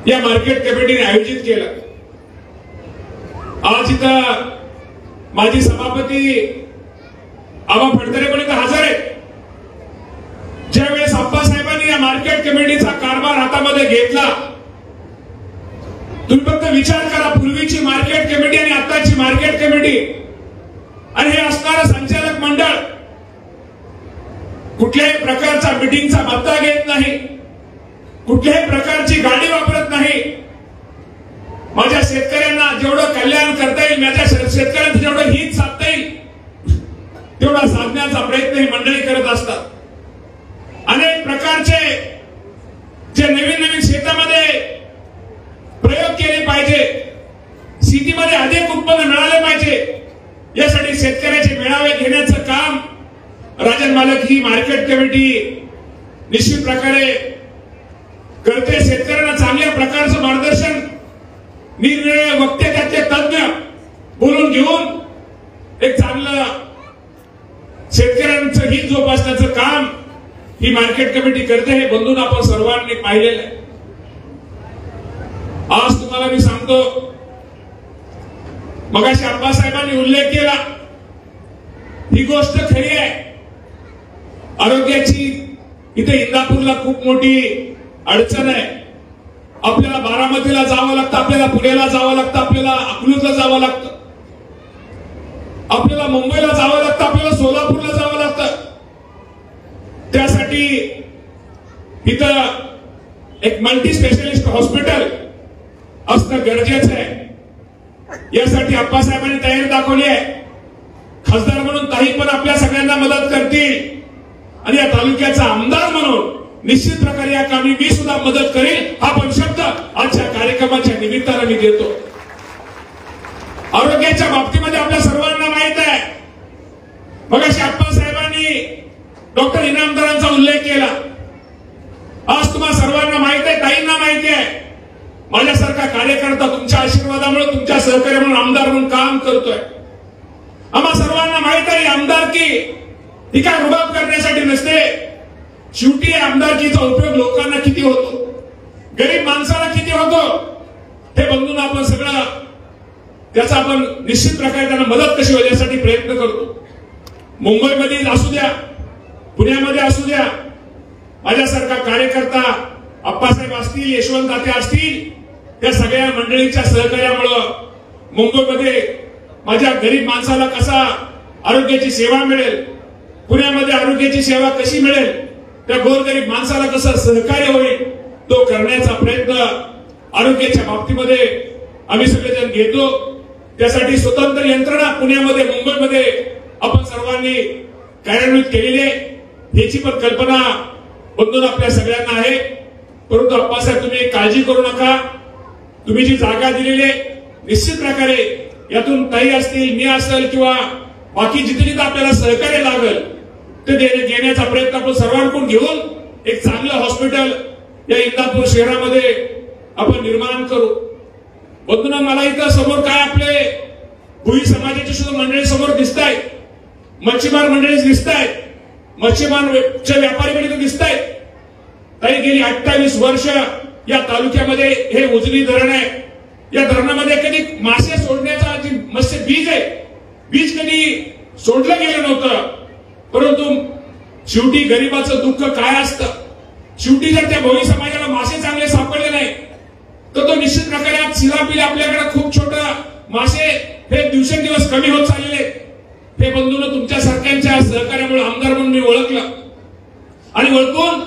या मार्केट कमिटीने आयोजित केलं। आज इथं माजी सभापती आबा फडतरे पण इथं हजर आहेत। ज्यावेळेस आप्पासाहेबांनी या मार्केट कमिटीचा कारभार हातामध्ये घेतला, तुम्ही फक्त विचार करा, पूर्वीची मार्केट कमिटी आणि आताची मार्केट कमिटी आणि हे असणारं संचालक मंडळ कुठल्याही प्रकारचा मीटिंगचा मत्ता घेत नाही, कुठल्याही प्रकारची गाडी वापरत नाही। माझ्या शेतकऱ्यांना जेवढं कल्याण करता येईल, माझ्या शेतकऱ्यांचं जेवढं हित साधता येईल तेवढा साधण्याचा प्रयत्न ही मंडळी करत असतात। अनेक प्रकारचे जे नवीन नवीन शेतामध्ये प्रयोग केले पाहिजे, शेतीमध्ये अधिक उत्पन्न मिळाले पाहिजे, यासाठी शेतकऱ्याचे मेळावे घेण्याचं काम राजन मालक ही मार्केट कमिटी निश्चित प्रकारे करते। शेतकऱ्यांना चांगल्या प्रकारचं मार्गदर्शन, निरनिराळे वक्ते त्याचे तज्ञ बोलून घेऊन एक चांगलं शेतकऱ्यांचं हित जोपासण्याचं काम ही मार्केट कमिटी करते। हे बंधून आपण सर्वांनी पाहिलेलं आहे। आज तुम्हाला मी सांगतो, मगाशी आप्पासाहेबांनी उल्लेख केला, ही गोष्ट खरी आहे। आरोग्याची इथे इंदापूरला खूप मोठी अडचण आहे। आपल्याला बारामतीला जावं लागतं, आपल्याला पुण्याला जावं लागतं, आपल्याला अकलूजला जावं लागतं, आपल्याला मुंबईला जावं लागतं, आपल्याला सोलापूरला जावं लागतं। त्यासाठी इथं एक मल्टी स्पेशलिस्ट हॉस्पिटल असणं गरजेचं आहे। यासाठी आप्पासाहेबांनी तयारी दाखवली आहे। खासदार म्हणून ताई पण आपल्या सगळ्यांना मदत करतील आणि या तालुक्याचा आमदार म्हणून निश्चित प्रकारे या कामी मी सुद्धा मदत करेल, हा पण शब्द आजच्या कार्यक्रमाच्या निमित्तानं मी देतो। आरोग्याच्या बाबतीमध्ये आपल्या सर्वांना माहित आहे, मगाशी आप्पासाहेबांनी डॉक्टर इनामदारांचा उल्लेख केला। आज तुम्हाला सर्वांना माहित आहे, ताईंना माहिती आहे, माझ्यासारखा कार्यकर्ता तुमच्या आशीर्वादामुळे, तुमच्या सहकार्यामुळे आमदार म्हणून काम करतोय। आम्हा सर्वांना माहित आहे, आमदारकी ही काय रुबाब करण्यासाठी नसते। शेवटी आमदारकीचा उपयोग लोकांना किती होतो, गरीब माणसाला किती होतो, हे बंधून आपण सगळं त्याचा आपण निश्चित प्रकारे त्यांना मदत कशी होईल यासाठी प्रयत्न करतो। मुंबईमध्ये असू द्या, पुण्यामध्ये असू द्या, माझ्यासारखा कार्यकर्ता आप्पासाहेब असतील, यशवंत तात्या असतील, त्या सगळ्या मंडळीच्या सहकार्यामुळं मुंबईमध्ये माझ्या गरीब माणसाला कसा आरोग्याची सेवा मिळेल, पुण्यामध्ये आरोग्याची सेवा कशी मिळेल, त्या गोरगरीब माणसाला कसं सहकार्य होईल, तो करण्याचा प्रयत्न आरोग्याच्या बाबतीमध्ये आम्ही सगळेजण घेतो। त्यासाठी स्वतंत्र यंत्रणा पुण्यामध्ये, मुंबईमध्ये आपण सर्वांनी कार्यान्वित केलेली आहे। याची पण कल्पना बंधून आपल्या सगळ्यांना आहे। परंतु आप्पासाहेब, तुम्ही काळजी करू नका, तुम्ही जी जागा दिलेली आहे निश्चित प्रकारे यातून ताई असतील, मी असेल किंवा बाकी जिथे जिथे आपल्याला सहकार्य लागेल ते घेण्याचा प्रयत्न आपण सर्वांकडून घेऊन एक चांगलं हॉस्पिटल या इंदापूर शहरामध्ये आपण निर्माण करू। बंधूंनो, मला इथं समोर काय आपले भुई समाजाची सुद्धा मंडळी समोर दिसत आहेत, मच्छीमार मंडळी दिसत आहेत, मच्छीमारचे व्यापारी मंडळी दिसत आहेत। ताई, गेली 28 वर्ष या तालुक्यामध्ये हे उजनी धरण आहे, या धरणामध्ये कधी मासे सोडण्याचा जी मत्स्य बीज आहे, बीज कधी सोडलं गेलं नव्हतं। परंतु शेवटी गरिबाचं दुःख काय असतं, शेवटी जर त्या भोई समाजाला मासे चांगले सापडले नाही तर तो निश्चित प्रकारे आज सिलापिले आपल्याकडे खूप छोटा मासे हे दिवसेंदिवस कमी होत चाललेले। हे बंधूंनो, तुमच्या सारख्यांच्या सहकार्यामुळे आमदार म्हणून मी ओळखलं आणि ओळखून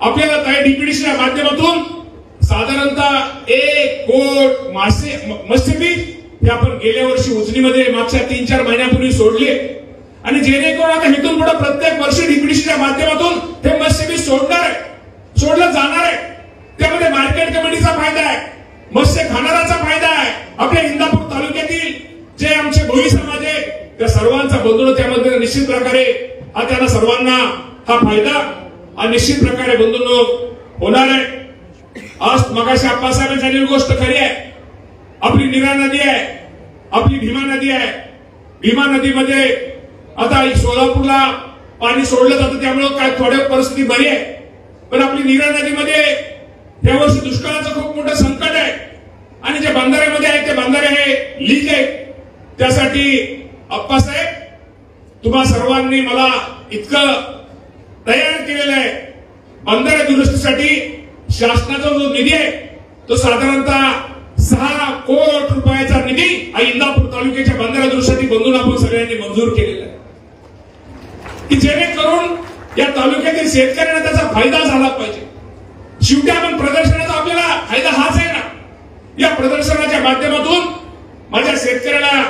आपल्याला काही डीपीडीसीच्या माध्यमातून साधारणतः 1 कोट मासे मत्स्यबीज हे आपण गेल्या वर्षी उजनीमध्ये मागच्या 3-4 महिन्यापूर्वी सोडले आणि जेणेकरून आता इथून पुढे प्रत्येक वर्षी डीपीडीसीच्या माध्यमातून हे मत्स्यबीज सोडणार आहे, सोडलं जाणार आहे। त्यामध्ये मार्केट कमिटीचा फायदा आहे, मत्स्य खाणाराचा फायदा आहे, आपल्या इंदापूर तालुक्यातील जे आमचे भोई समाज आहे त्या सर्वांचा बंधून त्यामध्ये निश्चित प्रकारे त्यांना सर्वांना हा फायदा निश्चित प्रकारे बंधूंनो होणार आहे। आज मगाशी आप्पासाहेबांनी झालेली गोष्ट खरी आहे। आपली नीरा नदी आहे, आपली भीमा नदी आहे। भीमा नदीमध्ये आता सोलापूरला पाणी सोडलं जातं, त्यामुळे काय थोड्या परिस्थिती बरी आहे। पण आपली नीरा नदीमध्ये यावर्षी दुष्काळाचं खूप मोठं संकट आहे आणि जे बंधाऱ्यामध्ये आहेत ते बंधारे हे लीक आहेत. त्यासाठी अप्पासाहेब तुम्हा सर्वांनी मला इतकं तयार केलेलं आहे. बंधारे दुरुस्तीसाठी शासनाचा जो निधी आहे तो साधारणतः 6 कोटी रुपयाचा निधी इंदापूर तालुक्याच्या बंधारा दुरुस्तीसाठी बंधून आपण सगळ्यांनी मंजूर केलेला आहे की जेणेकरून या तालुक्यातील शेतकऱ्यांना त्याचा फायदा झाला पाहिजे. शेवटी आपण प्रदर्शनाचा आपल्याला फायदा हाच आहे ना. या प्रदर्शनाच्या माध्यमातून माझ्या शेतकऱ्याला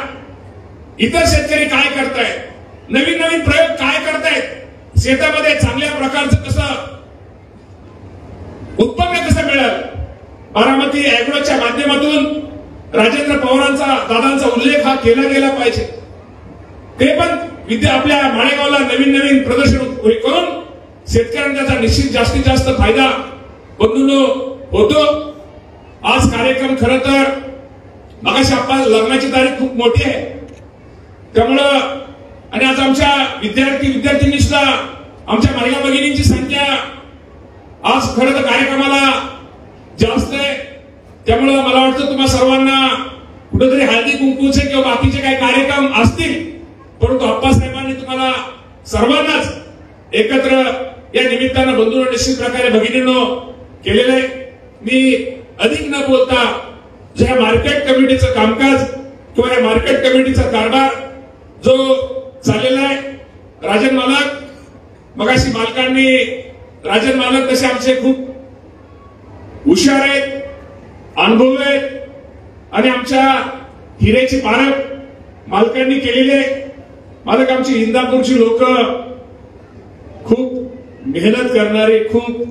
इतर शेतकरी काय करतायत, नवीन नवीन प्रयोग काय करतायत, शेतामध्ये चांगल्या प्रकारचं कसं उत्पन्न कसं मिळेल. बारामती अॅग्रोच्या माध्यमातून राजेंद्र पवारांचा दादांचा उल्लेख हा केला गेला पाहिजे. ते पण आपल्या माळेगावला नवीन नवीन प्रदर्शन करून शेतकऱ्यांना त्याचा निश्चित जास्तीत जास्त फायदा बंधूंनो होतो. आज कार्यक्रम खरं तर मगाशी आपण लग्नाची तारीख खूप मोठी आहे त्यामुळं आणि आज आमच्या विद्यार्थ्यांनी सुद्धा आमच्या महिला भगिनींची संख्या आज खरं तर कार्यक्रमाला जास्त आहे. त्यामुळं मला वाटतं तुम्हा सर्वांना कुठेतरी हळदी कुंकूचे किंवा बाकीचे काही कार्यक्रम असतील परंतु अप्पासाहेबांनी तुम्हाला सर्वांनाच एकत्र या निमित्तानं बंधूंनो निश्चित प्रकारे भगिनींनो केलेलं आहे. मी अधिक न बोलता ज्या मार्केट कमिटीचं कामकाज किंवा या मार्केट कमिटीचा कारभार जो चाललेला आहे राजन मालक मगाशी मालकांनी राजन मालक तसे आमचे खूप हुशार आहेत, अनुभवी आहेत आणि आमच्या हिरेची पारख मालकांनी केलेली आहे. मालक आमची इंदापूरची लोक खूप मेहनत करणारे खूप